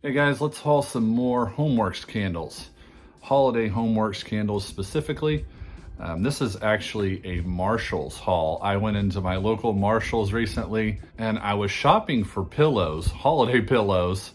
Hey guys, let's haul some more HomeWorx candles. Holiday HomeWorx candles specifically. This is actually a Marshall's haul. I went into my local Marshall's recently and I was shopping for pillows, holiday pillows.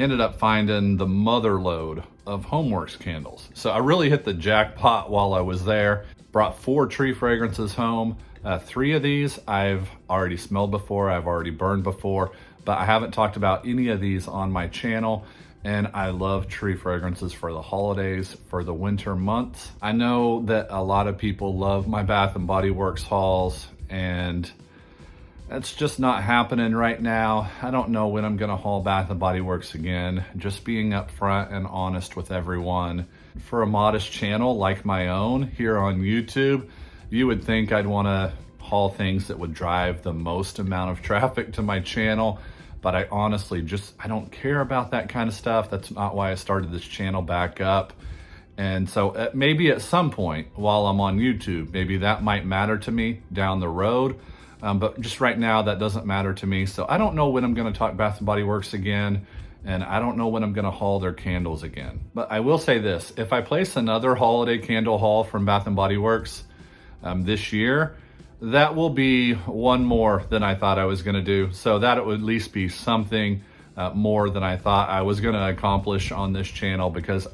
Ended up finding the mother load of HomeWorx candles. So I really hit the jackpot while I was there. Brought 4 tree fragrances home. 3 of these I've already smelled before, I've already burned before, but I haven't talked about any of these on my channel. And I love tree fragrances for the holidays, for the winter months. I know that a lot of people love my Bath & Body Works hauls, and that's just not happening right now. I don't know when I'm gonna haul Bath & Body Works again. Just being upfront and honest with everyone. For a modest channel like my own here on YouTube, you would think I'd wanna haul things that would drive the most amount of traffic to my channel, but I honestly I don't care about that kind of stuff. That's not why I started this channel back up. And so maybe at some point while I'm on YouTube, maybe that might matter to me down the road. But just right now, that doesn't matter to me. So I don't know when I'm gonna talk Bath & Body Works again, and I don't know when I'm gonna haul their candles again. But I will say this, if I place another holiday candle haul from Bath & Body Works this year, that will be one more than I thought I was gonna do. So that would at least be something more than I thought I was gonna accomplish on this channel, because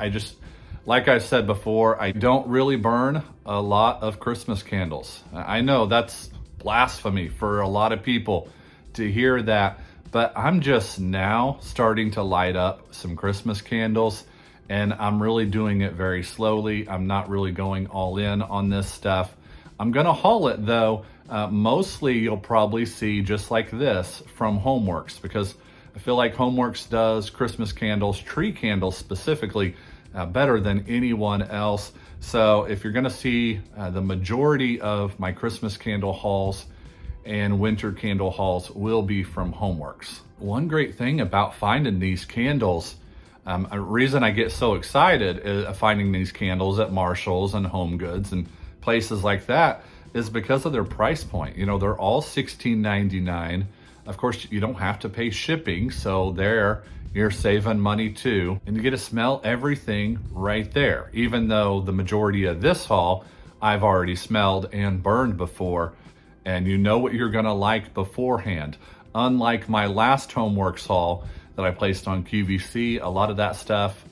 like I said before, I don't really burn a lot of Christmas candles. I know that's blasphemy for a lot of people to hear that, but I'm just now starting to light up some Christmas candles, and I'm really doing it very slowly. I'm not really going all in on this stuff. I'm gonna haul it though. Mostly you'll probably see just like this from HomeWorx, because I feel like HomeWorx does Christmas candles, tree candles specifically, better than anyone else. So if you're gonna see the majority of my Christmas candle hauls and winter candle hauls will be from HomeWorx. One great thing about finding these candles, a reason I get so excited finding these candles at Marshall's and Home Goods and places like that, is because of their price point. You know, they're all $16.99. Of course, you don't have to pay shipping, so there you're saving money too. And you get to smell everything right there. Even though the majority of this haul, I've already smelled and burned before, and you know what you're gonna like beforehand. Unlike my last HomeWorx haul that I placed on QVC, a lot of that stuff,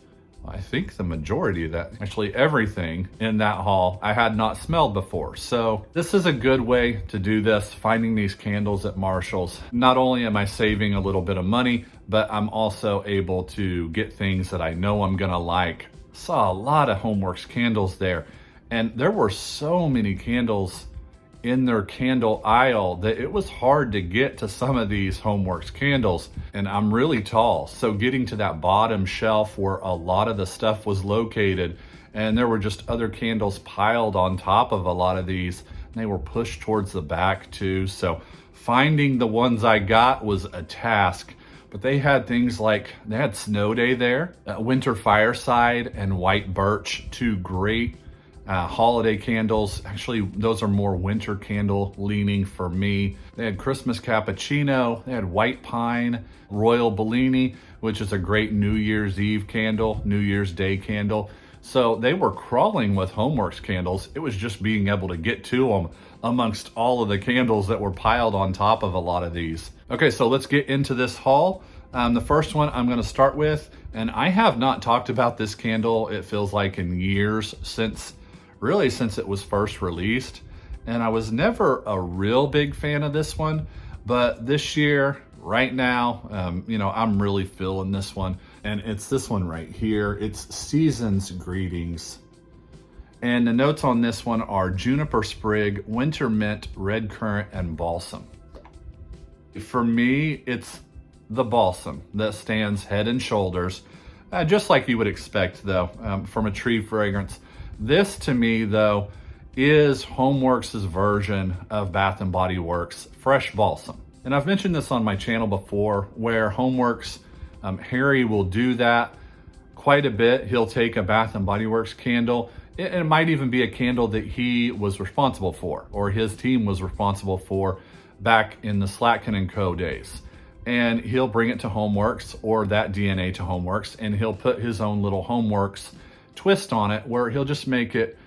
I think the majority of that, actually everything in that haul, I had not smelled before. So this is a good way to do this, finding these candles at Marshall's. Not only am I saving a little bit of money, but I'm also able to get things that I know I'm gonna like. Saw a lot of HomeWorx candles there, and there were so many candles in their candle aisle that it was hard to get to some of these HomeWorx candles. And I'm really tall, so getting to that bottom shelf where a lot of the stuff was located, and there were just other candles piled on top of a lot of these, and they were pushed towards the back too. So finding the ones I got was a task. But they had things like, they had Snow Day there, Winter Fireside and White Birch, 2 great holiday candles. Actually, those are more winter candle leaning for me. They had Christmas Cappuccino, they had White Pine, Royal Bellini, which is a great New Year's Eve candle, New Year's Day candle. So they were crawling with HomeWorx candles. It was just being able to get to them amongst all of the candles that were piled on top of a lot of these. Okay, so let's get into this haul. The first one I'm gonna start with, and I have not talked about this candle, it feels like in years, since it was first released. And I was never a real big fan of this one, but this year, right now, you know, I'm really feeling this one. And it's this one right here. It's Season's Greetings. And the notes on this one are juniper sprig, winter mint, red currant, and balsam. For me, it's the balsam that stands head and shoulders, just like you would expect though, from a tree fragrance. This to me though is HomeWorx's version of Bath & Body Works fresh balsam. And I've mentioned this on my channel before, where HomeWorx, Harry will do that quite a bit. He'll take a Bath & Body Works candle. It might even be a candle that he was responsible for, or his team was responsible for back in the Slatkin & Co days. and he'll bring it to HomeWorx or that DNA to HomeWorx, and he'll put his own little HomeWorx twist on it where he'll just make it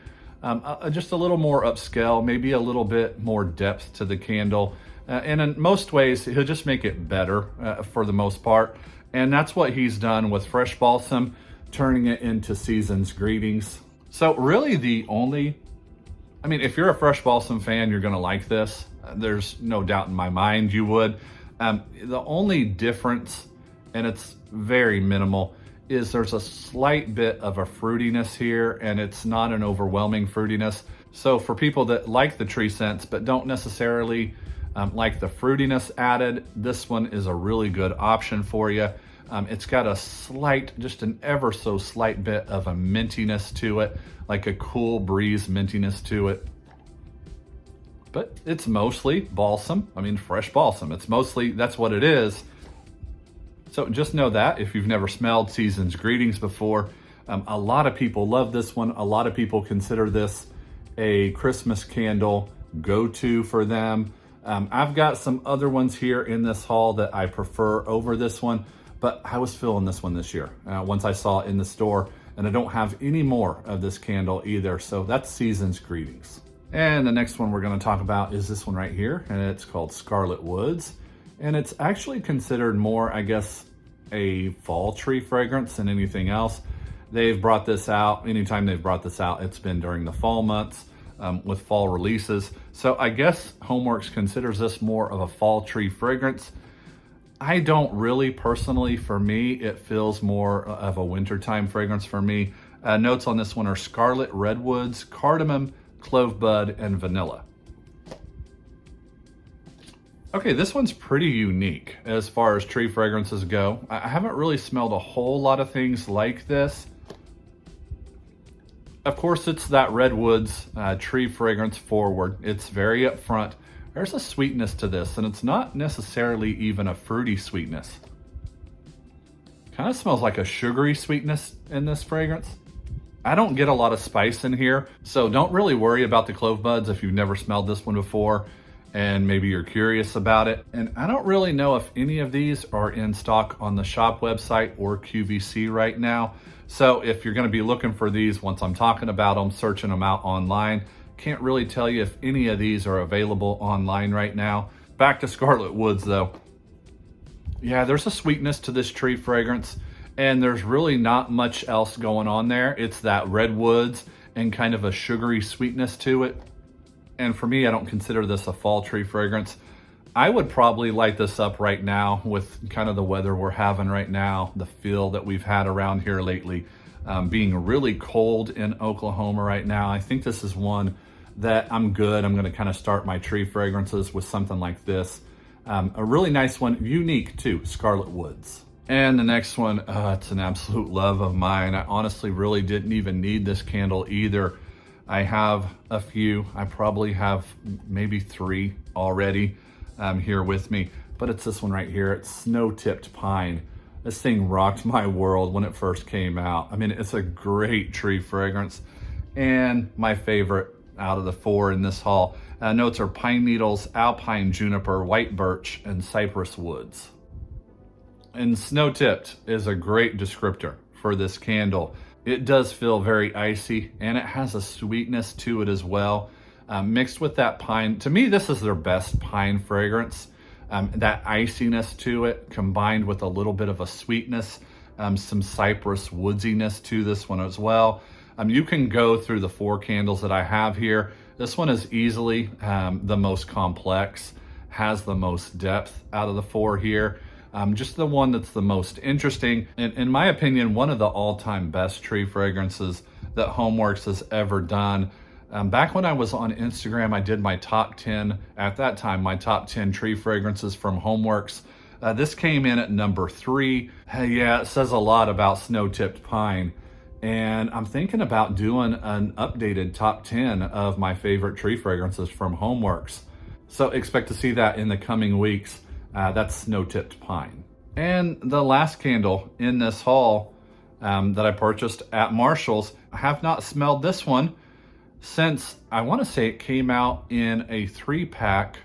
just a little more upscale, maybe a little bit more depth to the candle. And in most ways, he'll just make it better for the most part. And that's what he's done with Fresh Balsam, turning it into Season's Greetings. So really if you're a Fresh Balsam fan, you're gonna like this. There's no doubt in my mind you would. The only difference, and it's very minimal, is there's a slight bit of a fruitiness here, and it's not an overwhelming fruitiness. So for people that like the tree scents but don't necessarily like the fruitiness added, this one is a really good option for you. It's got a slight, just an ever so slight bit of a mintiness to it, like a cool breeze mintiness to it. But it's mostly balsam, fresh balsam. That's what it is. So just know that if you've never smelled Season's Greetings before, a lot of people love this one. A lot of people consider this a Christmas candle go-to for them. I've got some other ones here in this haul that I prefer over this one, but I was feeling this one this year once I saw it in the store, and I don't have any more of this candle either. So that's Season's Greetings. And the next one we're going to talk about is this one right here, and it's called Scarlet Woods. And it's actually considered more, I guess, a fall tree fragrance than anything else. They've brought this out, anytime they've brought this out, it's been during the fall months with fall releases. So I guess HomeWorx considers this more of a fall tree fragrance. I don't really personally. For me, it feels more of a wintertime fragrance for me. Notes on this one are scarlet redwoods, cardamom, clove bud, and vanilla. Okay, this one's pretty unique as far as tree fragrances go. I haven't really smelled a whole lot of things like this. Of course, it's that redwoods tree fragrance forward. It's very upfront. There's a sweetness to this, and it's not necessarily even a fruity sweetness. Kind of smells like a sugary sweetness in this fragrance. I don't get a lot of spice in here, so don't really worry about the clove buds if you've never smelled this one before and maybe you're curious about it. And I don't really know if any of these are in stock on the shop website or QVC right now. So if you're gonna be looking for these once I'm talking about them, searching them out online, can't really tell you if any of these are available online right now. Back to Scarlet Woods though. Yeah, there's a sweetness to this tree fragrance, and there's really not much else going on there. It's that redwoods and kind of a sugary sweetness to it. And for me, I don't consider this a fall tree fragrance. I would probably light this up right now with kind of the weather we're having right now, the feel that we've had around here lately, being really cold in Oklahoma right now. I think this is one that I'm good. I'm gonna kind of start my tree fragrances with something like this. A really nice one, unique too, Scarlet Woods. And the next one, it's an absolute love of mine. I honestly really didn't even need this candle either. I have a few. I probably have maybe 3 already here with me, but it's this one right here. It's Snow-Tipped Pine. This thing rocked my world when it first came out. It's a great tree fragrance and my favorite out of the 4 in this haul. Notes are pine needles, alpine juniper, white birch, and cypress woods. And Snow-Tipped is a great descriptor for this candle. It does feel very icy, and it has a sweetness to it as well, mixed with that pine. To me, this is their best pine fragrance. That iciness to it, combined with a little bit of a sweetness, some cypress woodsiness to this one as well. You can go through the 4 candles that I have here. This one is easily the most complex, has the most depth out of the 4 here. Just the one that's the most interesting. And in my opinion, one of the all-time best tree fragrances that HomeWorx has ever done. Back when I was on Instagram, I did my top 10, at that time, my top 10 tree fragrances from HomeWorx. This came in at number 3. Yeah, it says a lot about Snow-Tipped Pine. And I'm thinking about doing an updated top 10 of my favorite tree fragrances from HomeWorx. So expect to see that in the coming weeks. That's Snow-Tipped Pine. And the last candle in this haul that I purchased at Marshall's, I have not smelled this one since, I want to say it came out in a 3-pack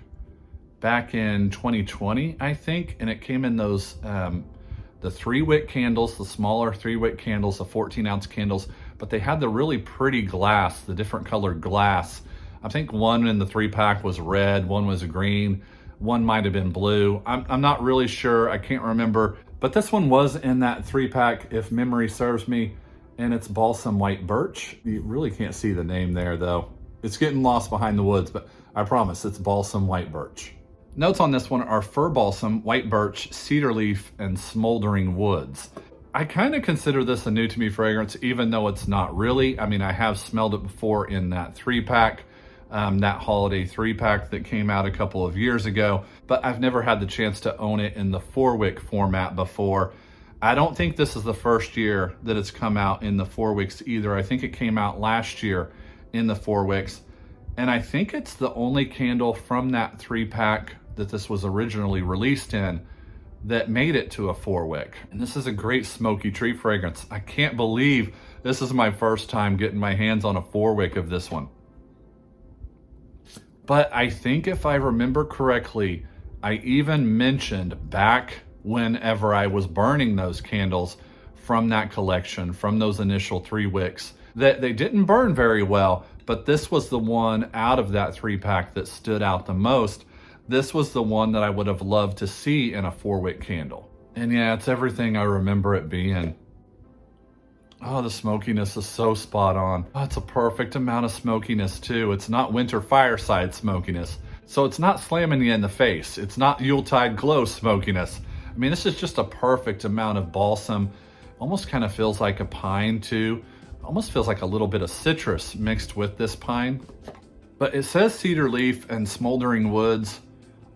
back in 2020, I think, and it came in those the 3-wick candles, the smaller 3-wick candles, the 14-ounce candles, but they had the really pretty glass, the different colored glass. I think one in the 3-pack was red, one was green, one might have been blue. I'm not really sure, I can't remember, but this one was in that 3-pack, if memory serves me, and it's balsam white birch. You really can't see the name there though. It's getting lost behind the woods, but I promise it's balsam white birch. Notes on this one are fir balsam, white birch, cedar leaf, and smoldering woods. I kind of consider this a new to me fragrance, even though it's not really. I mean, I have smelled it before in that 3-pack, that holiday 3-pack that came out a couple of years ago, but I've never had the chance to own it in the 4-wick format before. I don't think this is the first year that it's come out in the 4 wicks either. I think it came out last year in the 4 wicks. And I think it's the only candle from that 3-pack that this was originally released in that made it to a 4-wick. And this is a great smoky tree fragrance. I can't believe this is my first time getting my hands on a 4-wick of this one. But I think if I remember correctly, I even mentioned back whenever I was burning those candles from that collection, from those initial 3 wicks, that they didn't burn very well, but this was the one out of that 3-pack that stood out the most. This was the one that I would have loved to see in a 4-wick candle. And yeah, it's everything I remember it being. Oh, the smokiness is so spot on. Oh, it's a perfect amount of smokiness too. It's not winter fireside smokiness. So it's not slamming you in the face. It's not Yuletide glow smokiness. I mean, this is just a perfect amount of balsam. Almost kind of feels like a pine too. Almost feels like a little bit of citrus mixed with this pine. But it says cedar leaf and smoldering woods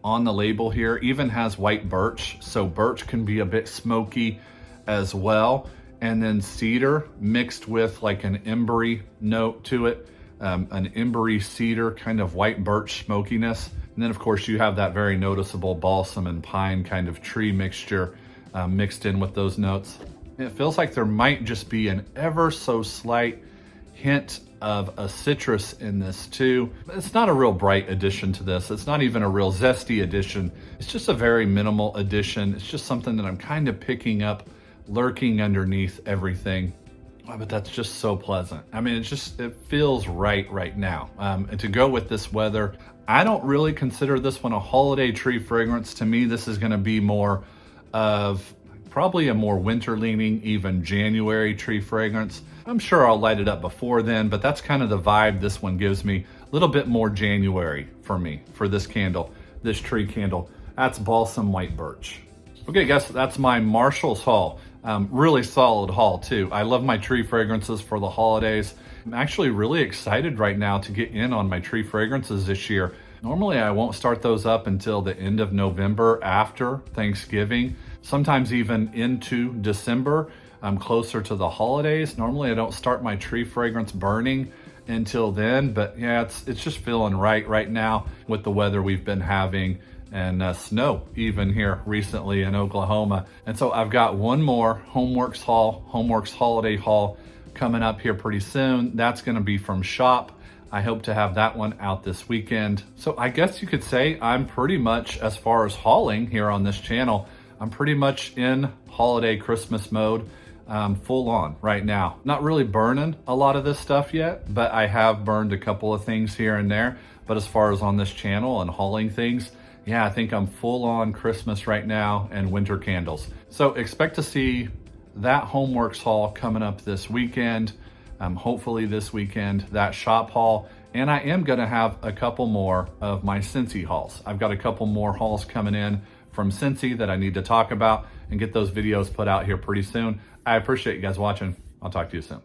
on the label here. Even has white birch, so birch can be a bit smoky as well. And then cedar mixed with like an embery note to it, an embery cedar kind of white birch smokiness. And then of course you have that very noticeable balsam and pine kind of tree mixture mixed in with those notes. It feels like there might just be an ever so slight hint of a citrus in this too. It's not a real bright addition to this. It's not even a real zesty addition. It's just a very minimal addition. It's just something that I'm kind of picking up, lurking underneath everything. Oh, but that's just so pleasant. I mean, it feels right now. And to go with this weather, I don't really consider this one a holiday tree fragrance. To me, this is gonna be more of probably a more winter leaning, even January tree fragrance. I'm sure I'll light it up before then, but that's kind of the vibe this one gives me. A little bit more January for me, for this candle, this tree candle. That's balsam white birch. Okay guys, that's my Marshall's haul. Really solid haul too. I love my tree fragrances for the holidays. I'm actually really excited right now to get in on my tree fragrances this year. Normally I won't start those up until the end of November after Thanksgiving, sometimes even into December, closer to the holidays. Normally I don't start my tree fragrance burning until then, but yeah, it's just feeling right now with the weather we've been having and snow even here recently in Oklahoma. And so I've got one more HomeWorx haul, HomeWorx holiday haul coming up here pretty soon. That's gonna be from Shop. I hope to have that one out this weekend. So I guess you could say I'm pretty much, as far as hauling here on this channel, I'm pretty much in holiday Christmas mode, full on right now. Not really burning a lot of this stuff yet, but I have burned a couple of things here and there. But as far as on this channel and hauling things, yeah, I think I'm full on Christmas right now and winter candles. So expect to see that HomeWorx haul coming up this weekend. Hopefully this weekend, that Shop haul. And I am gonna have a couple more of my Scentsy hauls. I've got a couple more hauls coming in from Scentsy that I need to talk about and get those videos put out here pretty soon. I appreciate you guys watching. I'll talk to you soon.